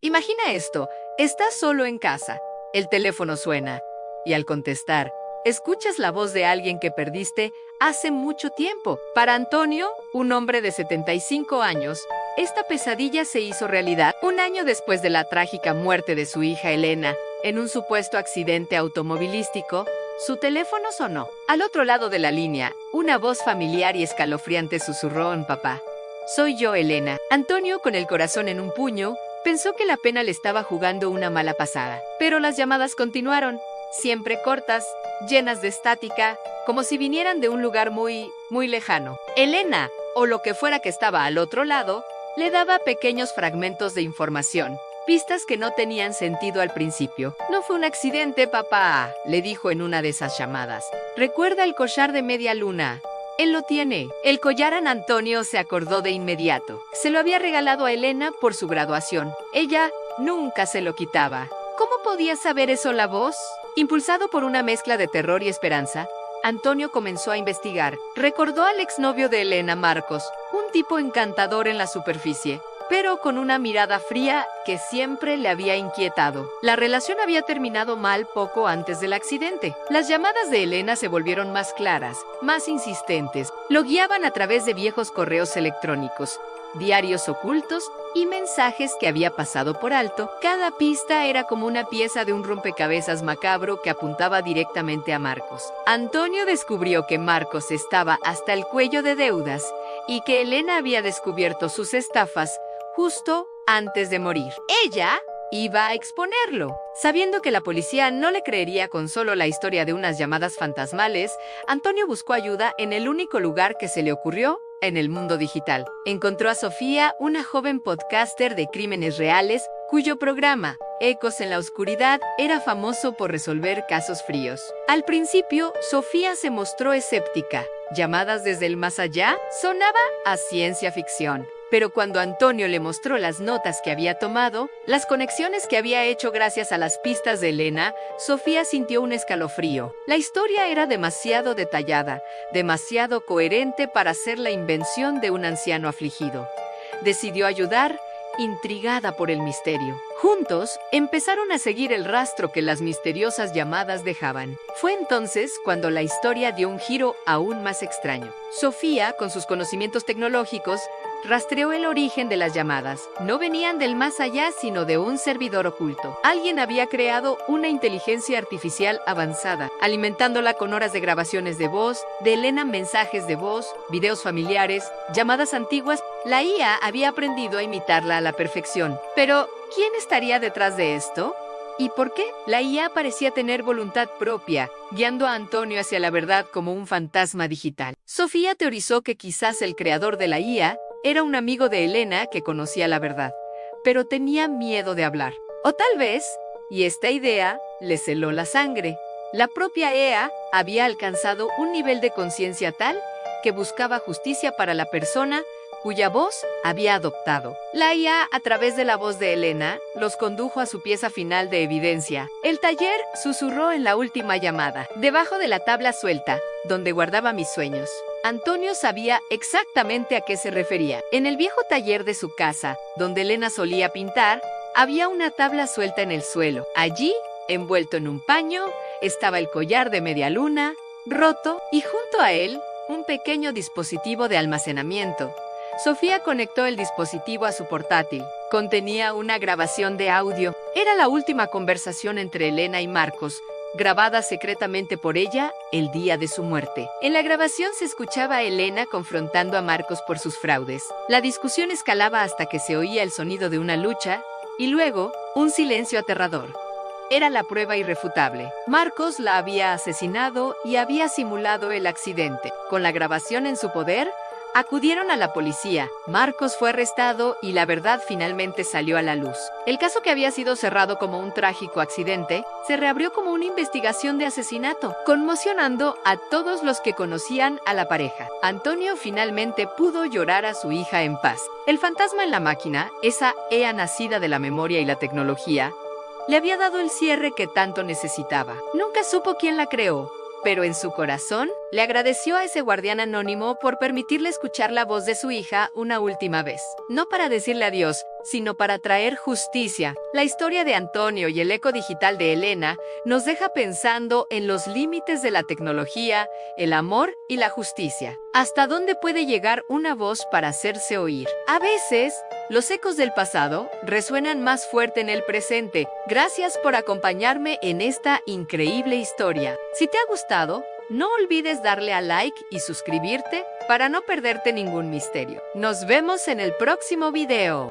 Imagina esto, estás solo en casa, el teléfono suena, y al contestar, escuchas la voz de alguien que perdiste hace mucho tiempo. Para Antonio, un hombre de 75 años, esta pesadilla se hizo realidad un año después de la trágica muerte de su hija Elena. En un supuesto accidente automovilístico, su teléfono sonó. Al otro lado de la línea, una voz familiar y escalofriante susurró en papá. Soy yo, Elena. Antonio, con el corazón en un puño, pensó que la pena le estaba jugando una mala pasada. Pero las llamadas continuaron, siempre cortas, llenas de estática, como si vinieran de un lugar muy lejano. Elena, o lo que fuera que estaba al otro lado, le daba pequeños fragmentos de información. Pistas que no tenían sentido al principio. No fue un accidente, papá, le dijo en una de esas llamadas. Recuerda el collar de media luna. Él lo tiene. El collar en Antonio se acordó de inmediato. Se lo había regalado a Elena por su graduación. Ella nunca se lo quitaba. ¿Cómo podía saber eso la voz? Impulsado por una mezcla de terror y esperanza, Antonio comenzó a investigar. Recordó al exnovio de Elena, Marcos, un tipo encantador en la superficie, pero con una mirada fría que siempre le había inquietado. La relación había terminado mal poco antes del accidente. Las llamadas de Elena se volvieron más claras, más insistentes. Lo guiaban a través de viejos correos electrónicos, diarios ocultos y mensajes que había pasado por alto. Cada pista era como una pieza de un rompecabezas macabro que apuntaba directamente a Marcos. Antonio descubrió que Marcos estaba hasta el cuello de deudas y que Elena había descubierto sus estafas justo antes de morir. Ella iba a exponerlo. Sabiendo que la policía no le creería con solo la historia de unas llamadas fantasmales, Antonio buscó ayuda en el único lugar que se le ocurrió en el mundo digital. Encontró a Sofía, una joven podcaster de crímenes reales, cuyo programa, Ecos en la Oscuridad, era famoso por resolver casos fríos. Al principio, Sofía se mostró escéptica. Llamadas desde el más allá sonaba a ciencia ficción. Pero cuando Antonio le mostró las notas que había tomado, las conexiones que había hecho gracias a las pistas de Elena, Sofía sintió un escalofrío. La historia era demasiado detallada, demasiado coherente para ser la invención de un anciano afligido. Decidió ayudar, intrigada por el misterio. Juntos, empezaron a seguir el rastro que las misteriosas llamadas dejaban. Fue entonces cuando la historia dio un giro aún más extraño. Sofía, con sus conocimientos tecnológicos, rastreó el origen de las llamadas. No venían del más allá, sino de un servidor oculto. Alguien había creado una inteligencia artificial avanzada, alimentándola con horas de grabaciones de voz, de Elena, mensajes de voz, videos familiares, llamadas antiguas. La IA había aprendido a imitarla a la perfección. Pero, ¿quién estaría detrás de esto? ¿Y por qué? La IA parecía tener voluntad propia, guiando a Antonio hacia la verdad como un fantasma digital. Sofía teorizó que quizás el creador de la IA era un amigo de Elena que conocía la verdad, pero tenía miedo de hablar. O tal vez, y esta idea le celó la sangre, la propia EA había alcanzado un nivel de conciencia tal que buscaba justicia para la persona cuya voz había adoptado. La IA, a través de la voz de Elena, los condujo a su pieza final de evidencia. El taller susurró en la última llamada, debajo de la tabla suelta, donde guardaba mis sueños. Antonio sabía exactamente a qué se refería. En el viejo taller de su casa, donde Elena solía pintar, había una tabla suelta en el suelo. Allí, envuelto en un paño, estaba el collar de media luna, roto, y junto a él, un pequeño dispositivo de almacenamiento. Sofía conectó el dispositivo a su portátil. Contenía una grabación de audio. Era la última conversación entre Elena y Marcos, grabada secretamente por ella el día de su muerte. En la grabación se escuchaba a Elena confrontando a Marcos por sus fraudes. La discusión escalaba hasta que se oía el sonido de una lucha y luego un silencio aterrador. Era la prueba irrefutable. Marcos la había asesinado y había simulado el accidente. Con la grabación en su poder, acudieron a la policía. Marcos fue arrestado y la verdad finalmente salió a la luz. El caso que había sido cerrado como un trágico accidente se reabrió como una investigación de asesinato, conmocionando a todos los que conocían a la pareja. Antonio finalmente pudo llorar a su hija en paz. El fantasma en la máquina, esa EA nacida de la memoria y la tecnología, le había dado el cierre que tanto necesitaba. Nunca supo quién la creó, pero en su corazón le agradeció a ese guardián anónimo por permitirle escuchar la voz de su hija una última vez. No para decirle adiós, sino para traer justicia. La historia de Antonio y el eco digital de Elena nos deja pensando en los límites de la tecnología, el amor y la justicia. ¿Hasta dónde puede llegar una voz para hacerse oír? A veces, los ecos del pasado resuenan más fuerte en el presente. Gracias por acompañarme en esta increíble historia. Si te ha gustado, no olvides darle a like y suscribirte para no perderte ningún misterio. Nos vemos en el próximo video.